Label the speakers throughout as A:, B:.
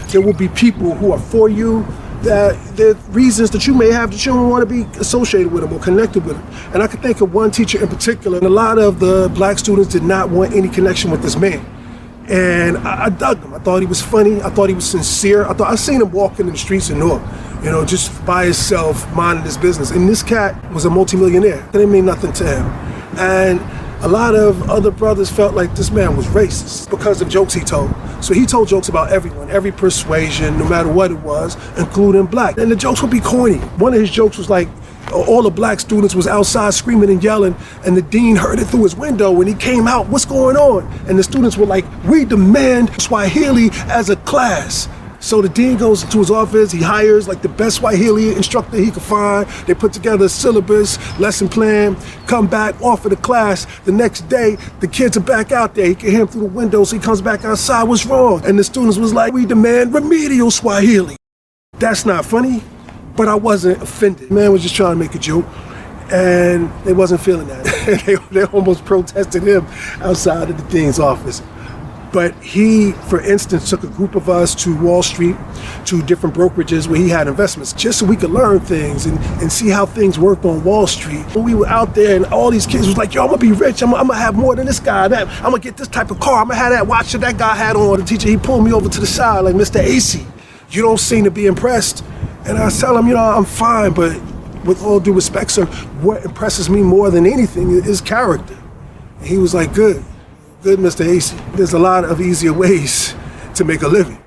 A: There will be people who are for you, that there are reasons that you may have that you don't want to be associated with them or connected with them. And I can think of one teacher in particular, and a lot of the black students did not want any connection with this man. And I dug him. I thought he was funny. I thought he was sincere. I seen him walking in the streets in Newark, just by himself, minding his business. And this cat was a multimillionaire. It didn't mean nothing to him. And a lot of other brothers felt like this man was racist because of jokes he told. So he told jokes about everyone, every persuasion, no matter what it was, including black. And the jokes would be corny. One of his jokes was like, all the black students was outside screaming and yelling, and the dean heard it through his window when he came out, what's going on? And the students were like, we demand Swahili as a class. So the dean goes to his office, he hires like the best Swahili instructor he could find. They put together a syllabus, lesson plan, come back, offer the class. The next day, the kids are back out there. He can hear him through the window, so he comes back outside, what's wrong? And the students was like, we demand remedial Swahili. That's not funny, but I wasn't offended. The man was just trying to make a joke, and they wasn't feeling that. they almost protested him outside of the dean's office. But he, for instance, took a group of us to Wall Street, to different brokerages where he had investments, just so we could learn things and see how things worked on Wall Street. When we were out there and all these kids was like, yo, I'm gonna be rich, I'm gonna have more than this guy, I'm gonna get this type of car, I'm gonna have that watch that that guy had on. The teacher, he pulled me over to the side like, Mr. AC, you don't seem to be impressed. And I tell him, I'm fine, but with all due respect, sir, what impresses me more than anything is character. And he was like, good, Mr. AC. There's a lot of easier ways to make a living.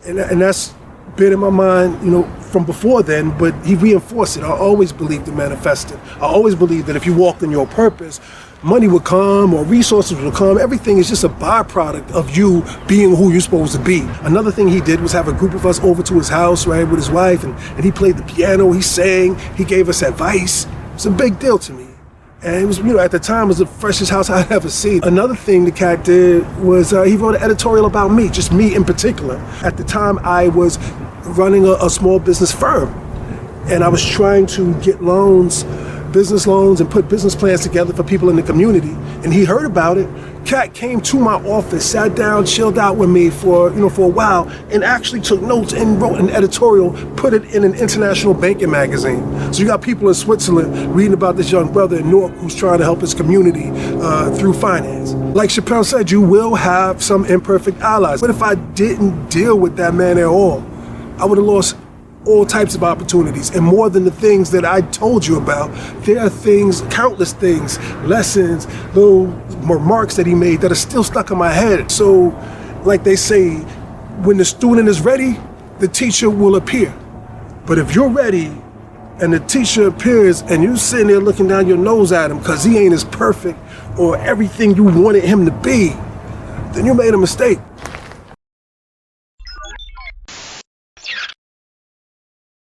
A: And that's been in my mind, from before then, but he reinforced it. I always believed in manifesting. I always believed that if you walked in your purpose, money would come or resources would come. Everything is just a byproduct of you being who you're supposed to be. Another thing he did was have a group of us over to his house, right, with his wife, and he played the piano, he sang, he gave us advice. It's a big deal to me. And it was, at the time, it was the freshest house I'd ever seen. Another thing the cat did was he wrote an editorial about me, just me in particular. At the time, I was running a small business firm, and I was trying to get loans, business loans, and put business plans together for people in the community. And he heard about it. Cat came to my office, sat down, chilled out with me for a while, and actually took notes and wrote an editorial, put it in an international banking magazine. So you got people in Switzerland reading about this young brother in Newark who's trying to help his community through finance. Like Chappelle said, you will have some imperfect allies. But if I didn't deal with that man at all, I would have lost all types of opportunities, and more than the things that I told you about, there are things, countless things, lessons, little remarks that he made that are still stuck in my head. So, like they say, when the student is ready, the teacher will appear. But if you're ready and the teacher appears and you're sitting there looking down your nose at him because he ain't as perfect or everything you wanted him to be, then you made a mistake.